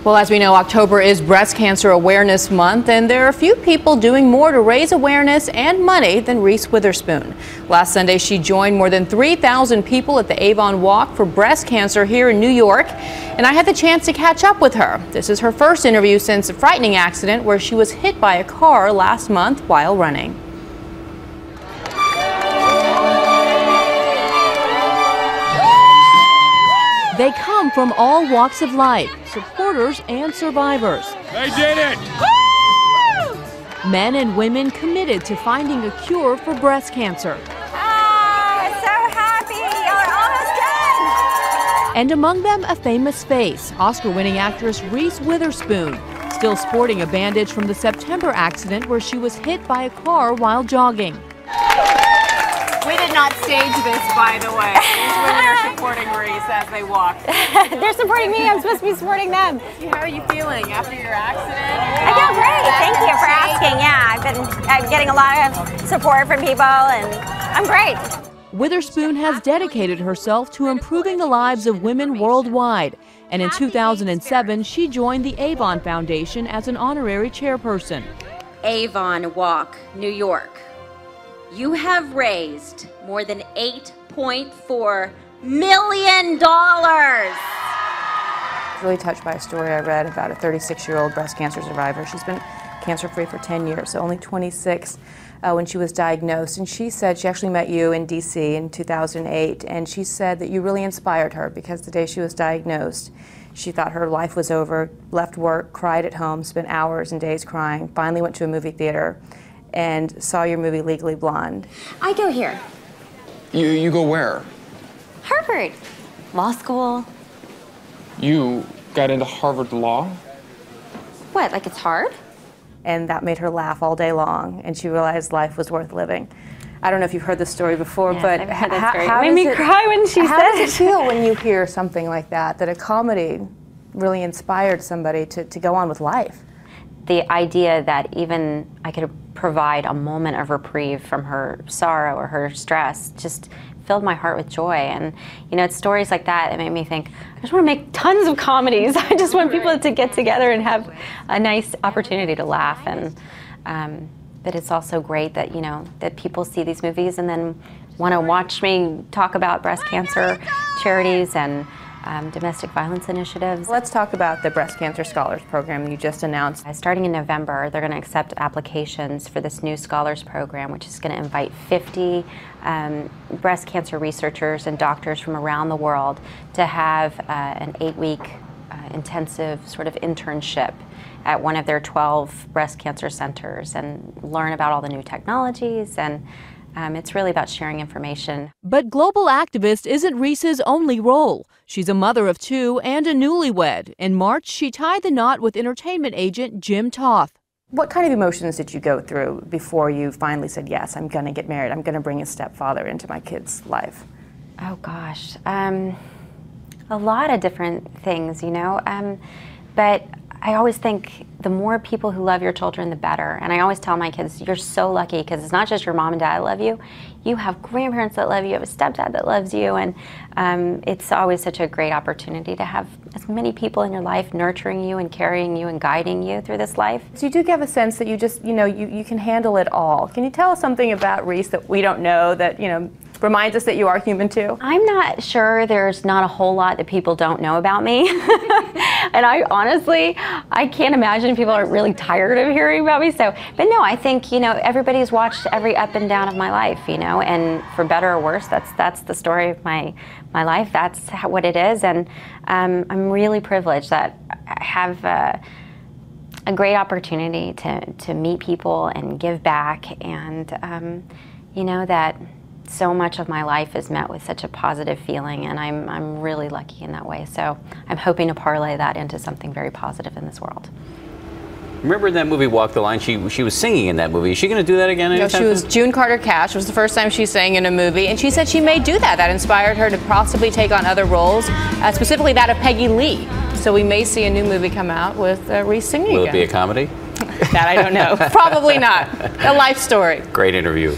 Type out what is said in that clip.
Well, as we know, October is Breast Cancer Awareness Month, and there are a few people doing more to raise awareness and money than Reese Witherspoon. Last Sunday, she joined more than 3,000 people at the Avon Walk for Breast Cancer here in New York, and I had the chance to catch up with her. This is her first interview since a frightening accident where she was hit by a car last month while running. They come from all walks of life, supporters and survivors. They did it! Men and women committed to finding a cure for breast cancer. So happy! You're almost done! And among them, a famous face, Oscar-winning actress Reese Witherspoon, still sporting a bandage from the September accident where she was hit by a car while jogging. We did not stage this, by the way. These women are supporting Reese as they walk. They're supporting me. I'm supposed to be supporting them. How are you feeling after your accident? I feel great. Thank you for asking. Yeah, I'm getting a lot of support from people, and I'm great. Witherspoon has dedicated herself to improving the lives of women worldwide. And in 2007, she joined the Avon Foundation as an honorary chairperson. Avon Walk, New York. You have raised more than $8.4 million. I was really touched by a story I read about a 36-year-old breast cancer survivor. She's been cancer-free for 10 years, so only 26 when she was diagnosed. And she said she actually met you in D.C. in 2008, and she said that you really inspired her because the day she was diagnosed, she thought her life was over, left work, cried at home, spent hours and days crying, finally went to a movie theater and saw your movie Legally Blonde. I go here. You go where? Harvard. Law school. You got into Harvard Law? What, like it's hard? And that made her laugh all day long, and she realized life was worth living. I don't know if you've heard this story before, but I've heard that story. how It made me cry when she said How does it. it feel when you hear something like that a comedy really inspired somebody to go on with life? The idea that even I could provide a moment of reprieve from her sorrow or her stress just filled my heart with joy. And you know, it's stories like that that made me think, I just want to make tons of comedies. I just want people to get together and have a nice opportunity to laugh. And but it's also great that, you know, that people see these movies and then want to watch me talk about breast cancer charities and domestic violence initiatives. Let's talk about the Breast Cancer Scholars Program you just announced. Starting in November, they're going to accept applications for this new Scholars Program, which is going to invite 50 breast cancer researchers and doctors from around the world to have an 8-week intensive sort of internship at one of their 12 breast cancer centers and learn about all the new technologies, and it's really about sharing information. But global activist isn't Reese's only role. She's a mother of 2 and a newlywed. In March, she tied the knot with entertainment agent Jim Toth. What kind of emotions did you go through before you finally said, yes, I'm going to get married, I'm going to bring a stepfather into my kid's life? Oh gosh, a lot of different things, you know, but I always think the more people who love your children, the better. And I always tell my kids, you're so lucky because it's not just your mom and dad that love you. You have grandparents that love you, you have a stepdad that loves you, and it's always such a great opportunity to have as many people in your life nurturing you and carrying you and guiding you through this life. So you do give a sense that you just, you know, you can handle it all. Can you tell us something about Reese that we don't know that, you know, reminds us that you are human too? I'm not sure. There's not a whole lot that people don't know about me. And I honestly, I can't imagine people are really tired of hearing about me. So, but no, I think, you know, everybody's watched every up and down of my life, you know, and for better or worse, that's the story of my life. That's what it is. And I'm really privileged that I have a great opportunity to meet people and give back, and you know, that so much of my life is met with such a positive feeling, and I'm really lucky in that way. So I'm hoping to parlay that into something very positive in this world. Remember in that movie Walk the Line, she was singing in that movie. Is she going to do that again anytime soon? No, she was June Carter Cash. It was the first time she sang in a movie, and she said she may do that. That inspired her to possibly take on other roles, specifically that of Peggy Lee. So we may see a new movie come out with Reese singing Will again. it be a comedy? That I don't know. Probably not. A life story. Great interview.